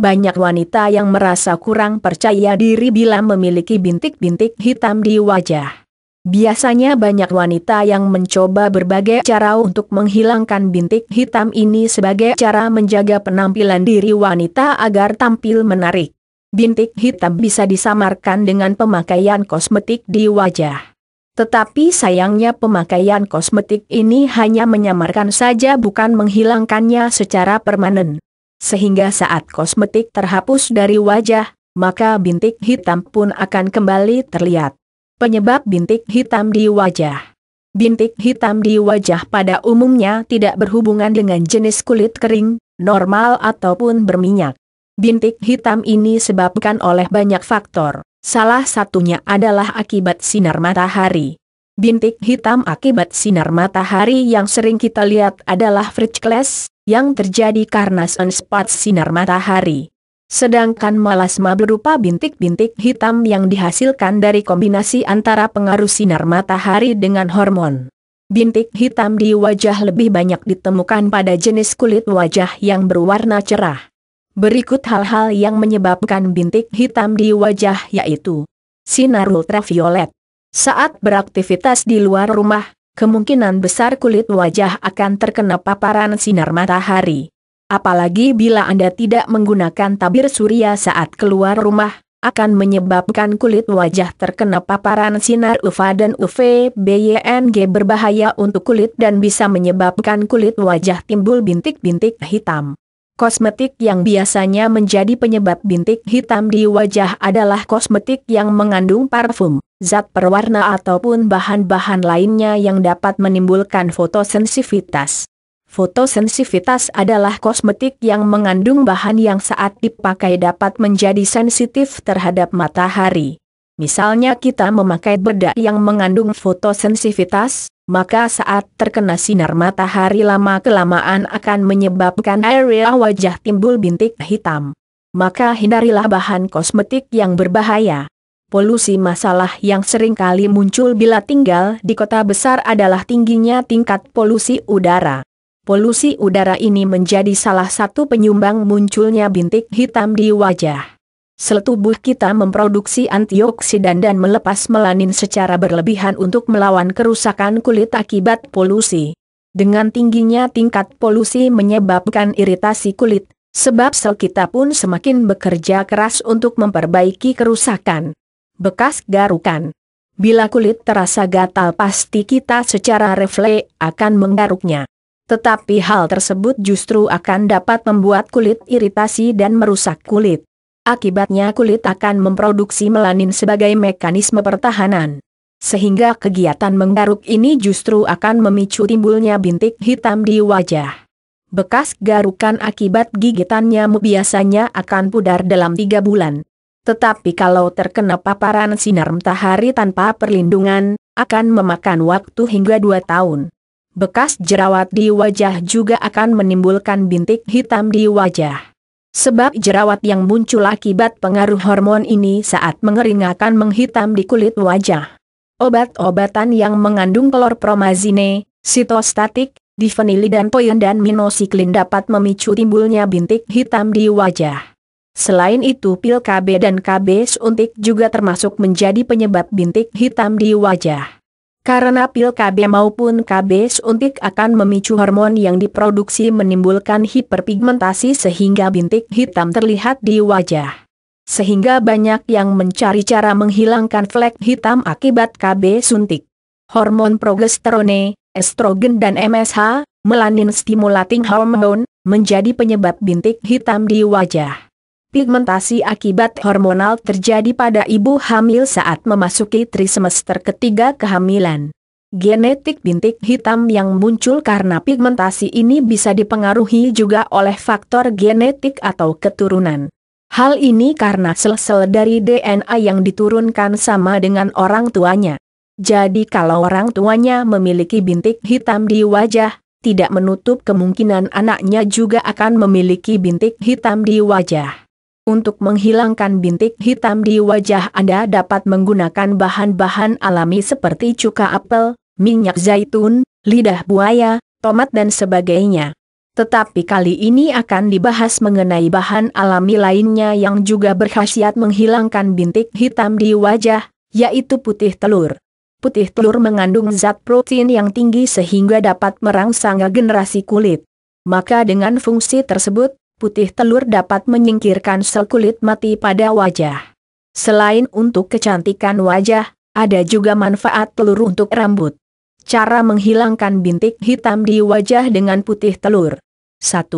Banyak wanita yang merasa kurang percaya diri bila memiliki bintik-bintik hitam di wajah. Biasanya banyak wanita yang mencoba berbagai cara untuk menghilangkan bintik hitam ini sebagai cara menjaga penampilan diri wanita agar tampil menarik. Bintik hitam bisa disamarkan dengan pemakaian kosmetik di wajah. Tetapi sayangnya pemakaian kosmetik ini hanya menyamarkan saja, bukan menghilangkannya secara permanen. Sehingga saat kosmetik terhapus dari wajah, maka bintik hitam pun akan kembali terlihat. Penyebab bintik hitam di wajah. Bintik hitam di wajah pada umumnya tidak berhubungan dengan jenis kulit kering, normal ataupun berminyak. Bintik hitam ini disebabkan oleh banyak faktor. Salah satunya adalah akibat sinar matahari. Bintik hitam akibat sinar matahari yang sering kita lihat adalah freckles, yang terjadi karena sunspot sinar matahari. Sedangkan melasma berupa bintik-bintik hitam yang dihasilkan dari kombinasi antara pengaruh sinar matahari dengan hormon. Bintik hitam di wajah lebih banyak ditemukan pada jenis kulit wajah yang berwarna cerah. Berikut hal-hal yang menyebabkan bintik hitam di wajah, yaitu sinar ultraviolet. Saat beraktivitas di luar rumah, kemungkinan besar kulit wajah akan terkena paparan sinar matahari. Apalagi bila Anda tidak menggunakan tabir surya saat keluar rumah, akan menyebabkan kulit wajah terkena paparan sinar UVA dan UVB-YNG berbahaya untuk kulit dan bisa menyebabkan kulit wajah timbul bintik-bintik hitam. Kosmetik yang biasanya menjadi penyebab bintik hitam di wajah adalah kosmetik yang mengandung parfum, zat perwarna ataupun bahan-bahan lainnya yang dapat menimbulkan fotosensitivitas. Fotosensitivitas adalah kosmetik yang mengandung bahan yang saat dipakai dapat menjadi sensitif terhadap matahari. Misalnya kita memakai bedak yang mengandung fotosensitivitas, maka saat terkena sinar matahari lama-kelamaan akan menyebabkan area wajah timbul bintik hitam. Maka hindarilah bahan kosmetik yang berbahaya. Polusi. Masalah yang sering kali muncul bila tinggal di kota besar adalah tingginya tingkat polusi udara. Polusi udara ini menjadi salah satu penyumbang munculnya bintik hitam di wajah. Sel tubuh kita memproduksi antioksidan dan melepas melanin secara berlebihan untuk melawan kerusakan kulit akibat polusi. Dengan tingginya tingkat polusi menyebabkan iritasi kulit, sebab sel kita pun semakin bekerja keras untuk memperbaiki kerusakan. Bekas garukan. Bila kulit terasa gatal pasti kita secara refleks akan menggaruknya. Tetapi hal tersebut justru akan dapat membuat kulit iritasi dan merusak kulit. Akibatnya kulit akan memproduksi melanin sebagai mekanisme pertahanan. Sehingga kegiatan menggaruk ini justru akan memicu timbulnya bintik hitam di wajah. Bekas garukan akibat gigitan nyamuk biasanya akan pudar dalam 3 bulan. Tetapi kalau terkena paparan sinar matahari tanpa perlindungan, akan memakan waktu hingga 2 tahun. Bekas jerawat di wajah juga akan menimbulkan bintik hitam di wajah. Sebab jerawat yang muncul akibat pengaruh hormon ini saat mengering akan menghitam di kulit wajah. Obat-obatan yang mengandung klorpromazine, sitostatik, difenili dan poin dan minosiklin dapat memicu timbulnya bintik hitam di wajah. Selain itu pil KB dan KB suntik juga termasuk menjadi penyebab bintik hitam di wajah. Karena pil KB maupun KB suntik akan memicu hormon yang diproduksi menimbulkan hiperpigmentasi sehingga bintik hitam terlihat di wajah. Sehingga banyak yang mencari cara menghilangkan flek hitam akibat KB suntik. Hormon progesterone, estrogen dan MSH, melanin stimulating hormone, menjadi penyebab bintik hitam di wajah. Pigmentasi akibat hormonal terjadi pada ibu hamil saat memasuki trimester ketiga kehamilan. Genetik bintik hitam yang muncul karena pigmentasi ini bisa dipengaruhi juga oleh faktor genetik atau keturunan. Hal ini karena sel-sel dari DNA yang diturunkan sama dengan orang tuanya. Jadi kalau orang tuanya memiliki bintik hitam di wajah, tidak menutup kemungkinan anaknya juga akan memiliki bintik hitam di wajah. Untuk menghilangkan bintik hitam di wajah Anda dapat menggunakan bahan-bahan alami seperti cuka apel, minyak zaitun, lidah buaya, tomat dan sebagainya. Tetapi kali ini akan dibahas mengenai bahan alami lainnya yang juga berkhasiat menghilangkan bintik hitam di wajah, yaitu putih telur. Putih telur mengandung zat protein yang tinggi sehingga dapat merangsang regenerasi kulit. Maka dengan fungsi tersebut, putih telur dapat menyingkirkan sel kulit mati pada wajah. Selain untuk kecantikan wajah, ada juga manfaat telur untuk rambut. Cara menghilangkan bintik hitam di wajah dengan putih telur. 1.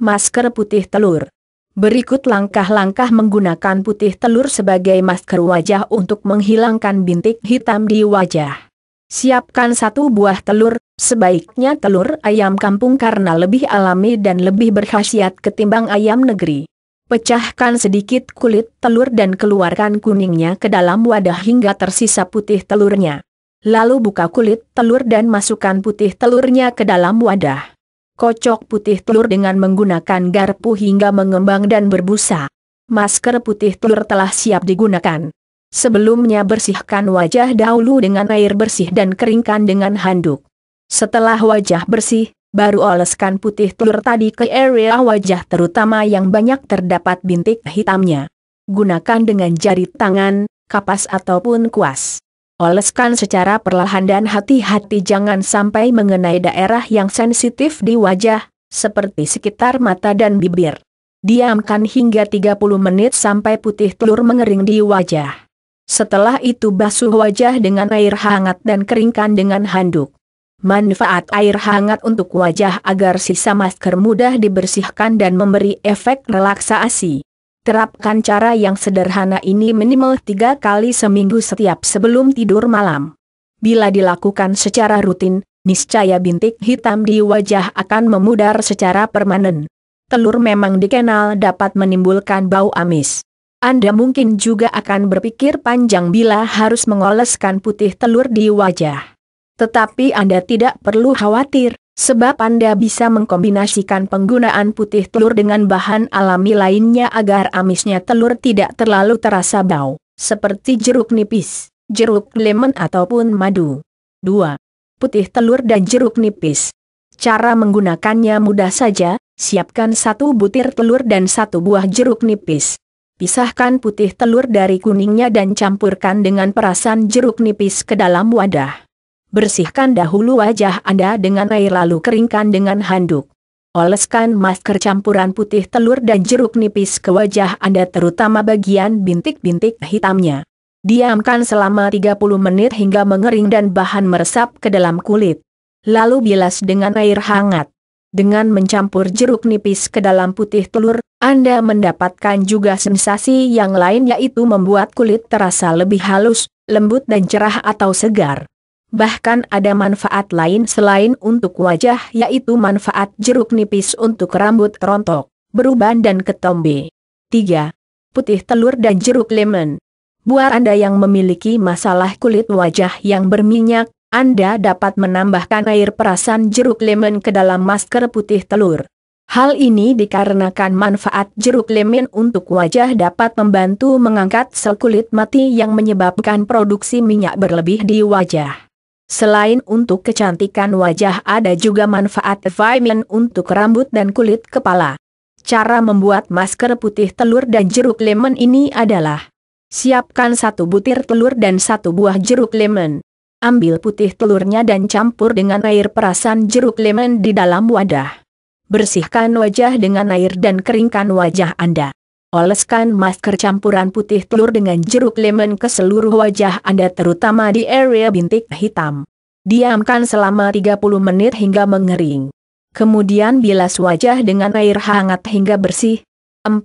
Masker putih telur. Berikut langkah-langkah menggunakan putih telur sebagai masker wajah untuk menghilangkan bintik hitam di wajah. Siapkan 1 buah telur, sebaiknya telur ayam kampung karena lebih alami dan lebih berkhasiat ketimbang ayam negeri. Pecahkan sedikit kulit telur dan keluarkan kuningnya ke dalam wadah hingga tersisa putih telurnya. Lalu buka kulit telur dan masukkan putih telurnya ke dalam wadah. Kocok putih telur dengan menggunakan garpu hingga mengembang dan berbusa. Masker putih telur telah siap digunakan. Sebelumnya bersihkan wajah dahulu dengan air bersih dan keringkan dengan handuk. Setelah wajah bersih, baru oleskan putih telur tadi ke area wajah terutama yang banyak terdapat bintik hitamnya. Gunakan dengan jari tangan, kapas ataupun kuas. Oleskan secara perlahan dan hati-hati jangan sampai mengenai daerah yang sensitif di wajah, seperti sekitar mata dan bibir. Diamkan hingga 30 menit sampai putih telur mengering di wajah. Setelah itu basuh wajah dengan air hangat dan keringkan dengan handuk. Manfaat air hangat untuk wajah agar sisa masker mudah dibersihkan dan memberi efek relaksasi. Terapkan cara yang sederhana ini minimal 3 kali seminggu setiap sebelum tidur malam. Bila dilakukan secara rutin, niscaya bintik hitam di wajah akan memudar secara permanen. Telur memang dikenal dapat menimbulkan bau amis. Anda mungkin juga akan berpikir panjang bila harus mengoleskan putih telur di wajah. Tetapi Anda tidak perlu khawatir, sebab Anda bisa mengkombinasikan penggunaan putih telur dengan bahan alami lainnya agar amisnya telur tidak terlalu terasa bau, seperti jeruk nipis, jeruk lemon ataupun madu. 2. Putih telur dan jeruk nipis. Cara menggunakannya mudah saja, siapkan 1 butir telur dan 1 buah jeruk nipis. Pisahkan putih telur dari kuningnya dan campurkan dengan perasan jeruk nipis ke dalam wadah. Bersihkan dahulu wajah Anda dengan air lalu keringkan dengan handuk. Oleskan masker campuran putih telur dan jeruk nipis ke wajah Anda terutama bagian bintik-bintik hitamnya. Diamkan selama 30 menit hingga mengering dan bahan meresap ke dalam kulit. Lalu bilas dengan air hangat. Dengan mencampur jeruk nipis ke dalam putih telur, Anda mendapatkan juga sensasi yang lain yaitu membuat kulit terasa lebih halus, lembut dan cerah atau segar. Bahkan ada manfaat lain selain untuk wajah yaitu manfaat jeruk nipis untuk rambut rontok, beruban dan ketombe. 3. Putih telur dan jeruk lemon. Buat Anda yang memiliki masalah kulit wajah yang berminyak, Anda dapat menambahkan air perasan jeruk lemon ke dalam masker putih telur. Hal ini dikarenakan manfaat jeruk lemon untuk wajah dapat membantu mengangkat sel kulit mati yang menyebabkan produksi minyak berlebih di wajah. Selain untuk kecantikan wajah ada juga manfaat vitamin untuk rambut dan kulit kepala. Cara membuat masker putih telur dan jeruk lemon ini adalah: siapkan 1 butir telur dan 1 buah jeruk lemon. Ambil putih telurnya dan campur dengan air perasan jeruk lemon di dalam wadah. Bersihkan wajah dengan air dan keringkan wajah Anda. Oleskan masker campuran putih telur dengan jeruk lemon ke seluruh wajah Anda terutama di area bintik hitam. Diamkan selama 30 menit hingga mengering. Kemudian bilas wajah dengan air hangat hingga bersih. 4.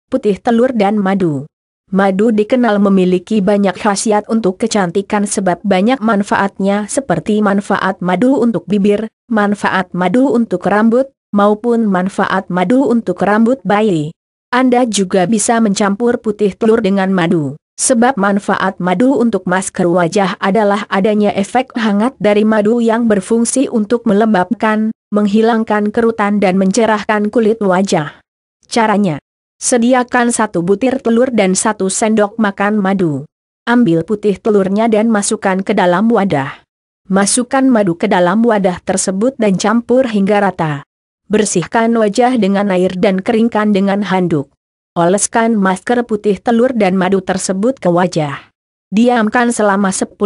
Putih telur dan madu. Madu dikenal memiliki banyak khasiat untuk kecantikan sebab banyak manfaatnya seperti manfaat madu untuk bibir, manfaat madu untuk rambut, maupun manfaat madu untuk rambut bayi. Anda juga bisa mencampur putih telur dengan madu, sebab manfaat madu untuk masker wajah adalah adanya efek hangat dari madu yang berfungsi untuk melembabkan, menghilangkan kerutan dan mencerahkan kulit wajah. Caranya: sediakan 1 butir telur dan 1 sendok makan madu. Ambil putih telurnya dan masukkan ke dalam wadah. Masukkan madu ke dalam wadah tersebut dan campur hingga rata. Bersihkan wajah dengan air dan keringkan dengan handuk. Oleskan masker putih telur dan madu tersebut ke wajah. Diamkan selama 10-15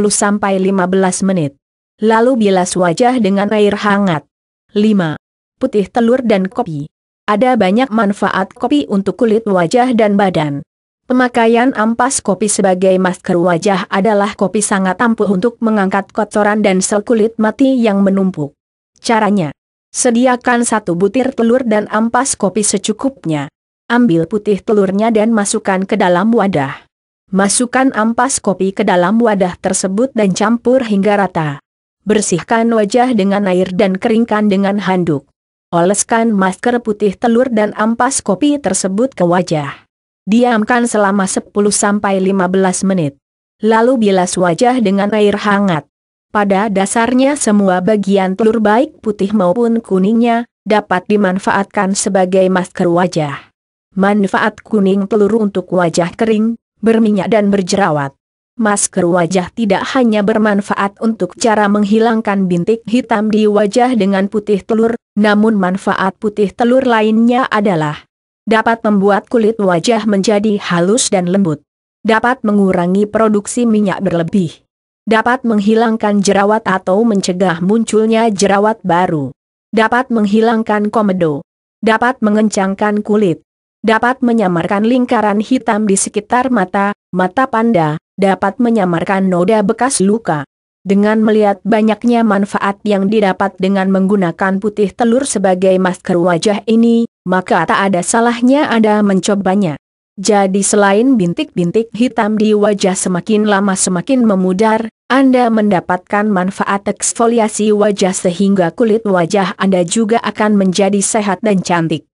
menit. Lalu bilas wajah dengan air hangat. 5. Putih telur dan kopi. Ada banyak manfaat kopi untuk kulit wajah dan badan. Pemakaian ampas kopi sebagai masker wajah adalah kopi sangat ampuh untuk mengangkat kotoran dan sel kulit mati yang menumpuk. Caranya: sediakan 1 butir telur dan ampas kopi secukupnya. Ambil putih telurnya dan masukkan ke dalam wadah. Masukkan ampas kopi ke dalam wadah tersebut dan campur hingga rata. Bersihkan wajah dengan air dan keringkan dengan handuk. Oleskan masker putih telur dan ampas kopi tersebut ke wajah. Diamkan selama 10-15 menit. Lalu bilas wajah dengan air hangat. Pada dasarnya semua bagian telur baik putih maupun kuningnya dapat dimanfaatkan sebagai masker wajah. Manfaat kuning telur untuk wajah kering, berminyak dan berjerawat. Masker wajah tidak hanya bermanfaat untuk cara menghilangkan bintik hitam di wajah dengan putih telur, namun manfaat putih telur lainnya adalah dapat membuat kulit wajah menjadi halus dan lembut. Dapat mengurangi produksi minyak berlebih. Dapat menghilangkan jerawat atau mencegah munculnya jerawat baru. Dapat menghilangkan komedo. Dapat mengencangkan kulit. Dapat menyamarkan lingkaran hitam di sekitar mata panda. Dapat menyamarkan noda bekas luka. Dengan melihat banyaknya manfaat yang didapat dengan menggunakan putih telur sebagai masker wajah ini, maka tak ada salahnya Anda mencobanya. Jadi selain bintik-bintik hitam di wajah semakin lama semakin memudar, Anda mendapatkan manfaat eksfoliasi wajah sehingga kulit wajah Anda juga akan menjadi sehat dan cantik.